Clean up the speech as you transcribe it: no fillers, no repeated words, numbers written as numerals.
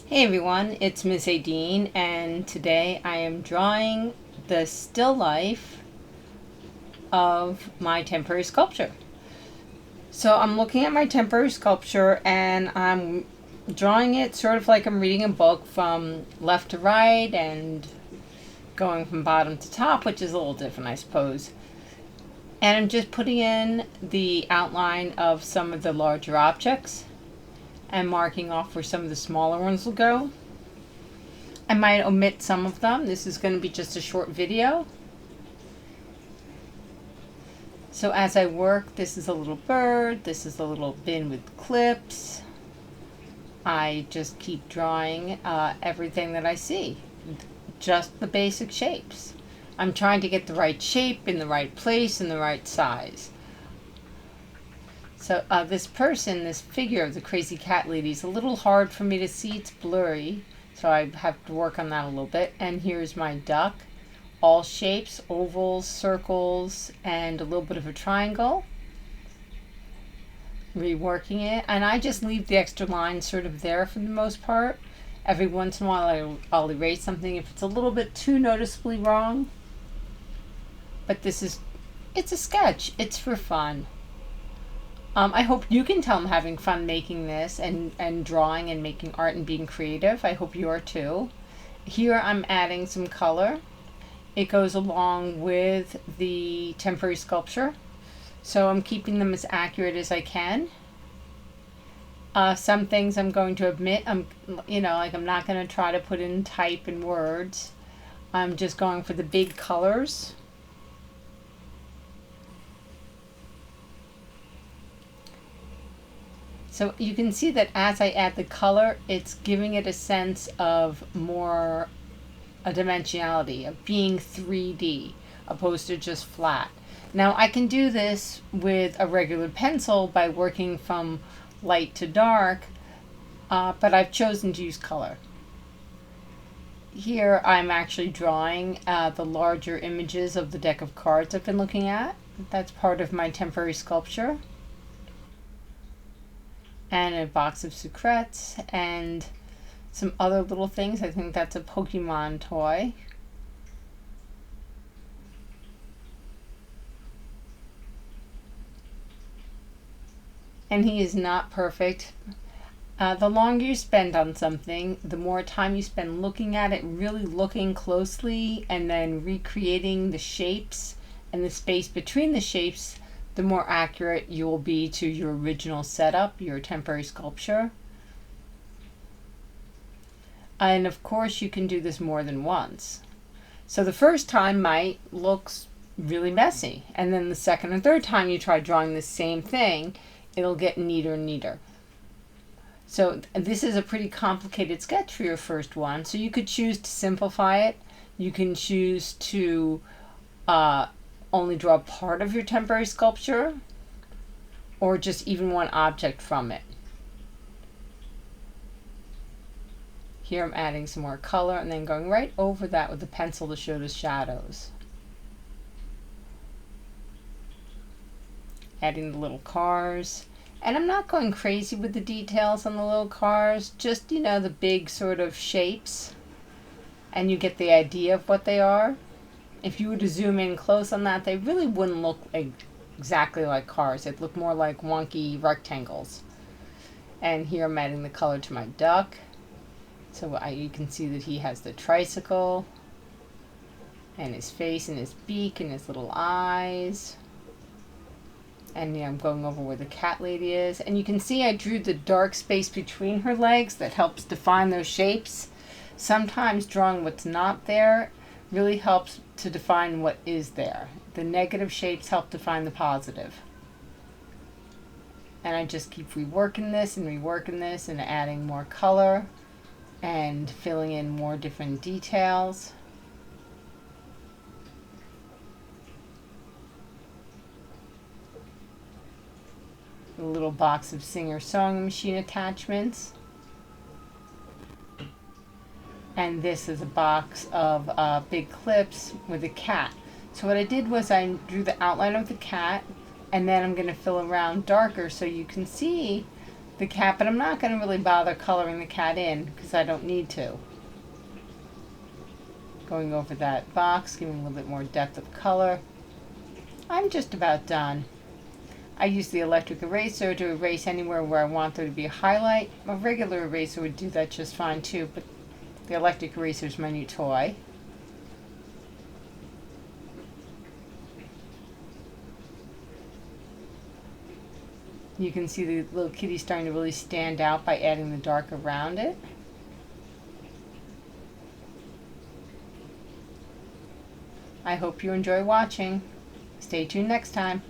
Hey everyone, it's Miss Adine, and today I am drawing the still life of my temporary sculpture. So I'm looking at my temporary sculpture and I'm drawing it sort of like I'm reading a book from left to right and going from bottom to top, which is a little different, I suppose. And I'm just putting in the outline of some of the larger objects and marking off where some of the smaller ones will go. I might omit some of them. This is going to be just a short video. So as I work, this is a little bird, this is a little bin with clips. I just keep drawing everything that I see, just the basic shapes. I'm trying to get the right shape in the right place and the right size. So this person, this figure of the crazy cat lady is a little hard for me to see. It's blurry, so I have to work on that a little bit. And here's my duck. All shapes, ovals, circles, and a little bit of a triangle. Reworking it. And I just leave the extra lines sort of there for the most part. Every once in a while I'll erase something if it's a little bit too noticeably wrong. But it's a sketch. It's for fun. I hope you can tell I'm having fun making this and drawing and making art and being creative. I hope you are too. Here I'm adding some color. It goes along with the temporary sculpture. So I'm keeping them as accurate as I can. Some things I'm going to omit. I'm not going to try to put in type and words. I'm just going for the big colors. So you can see that as I add the color, it's giving it a sense of more a dimensionality, of being 3D, opposed to just flat. Now I can do this with a regular pencil by working from light to dark, but I've chosen to use color. Here I'm actually drawing the larger images of the deck of cards I've been looking at. That's part of my temporary sculpture. And a box of secrets and some other little things. I think that's a Pokemon toy. And he is not perfect. The longer you spend on something, the more time you spend looking at it, really looking closely, and then recreating the shapes and the space between the shapes, the more accurate you will be to your original setup, your temporary sculpture. And of course you can do this more than once. So the first time might look really messy, and then the second and third time you try drawing the same thing, it'll get neater and neater. So this is a pretty complicated sketch for your first one, so you could choose to simplify it. You can choose to only draw part of your temporary sculpture, or just even one object from it. Here I'm adding some more color and then going right over that with the pencil to show the shadows. Adding the little cars. And I'm not going crazy with the details on the little cars, just, the big sort of shapes. And you get the idea of what they are. If you were to zoom in close on that, they really wouldn't look exactly like cars. They'd look more like wonky rectangles. And here I'm adding the color to my duck. So you can see that he has the tricycle, and his face, and his beak, and his little eyes. And I'm going over where the cat lady is. And you can see I drew the dark space between her legs that helps define those shapes. Sometimes drawing what's not there really helps to define what is there. The negative shapes help define the positive. And I just keep reworking this and adding more color and filling in more different details. A little box of Singer sewing machine attachments. And this is a box of big clips with a cat. So what I did was I drew the outline of the cat, and then I'm going to fill around darker so you can see the cat, but I'm not going to really bother coloring the cat in because I don't need to. Going over that box, giving a little bit more depth of color. I'm just about done. I use the electric eraser to erase anywhere where I want there to be a highlight. A regular eraser would do that just fine too, but the electric eraser is my new toy. You can see the little kitty starting to really stand out by adding the dark around it. I hope you enjoy watching. Stay tuned next time.